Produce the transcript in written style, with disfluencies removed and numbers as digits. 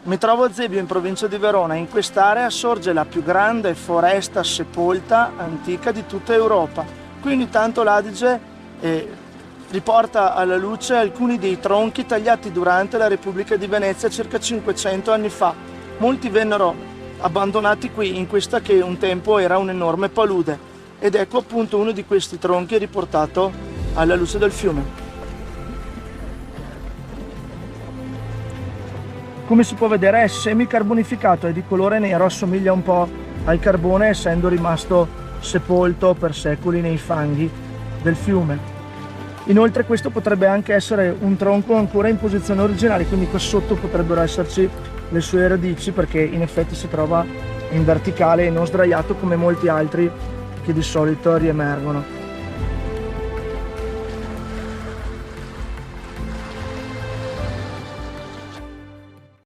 Mi trovo a Zebio, in provincia di Verona. In quest'area sorge la più grande foresta sepolta antica di tutta Europa. Qui ogni tanto l'Adige riporta alla luce alcuni dei tronchi tagliati durante la Repubblica di Venezia circa 500 anni fa. Molti vennero abbandonati qui, in questa che un tempo era un'enorme palude. Ed ecco appunto uno di questi tronchi riportato alla luce del fiume. Come si può vedere è semicarbonificato, è di colore nero, assomiglia un po' al carbone essendo rimasto sepolto per secoli nei fanghi del fiume. Inoltre questo potrebbe anche essere un tronco ancora in posizione originale, quindi qua sotto potrebbero esserci le sue radici, perché in effetti si trova in verticale e non sdraiato come molti altri che di solito riemergono.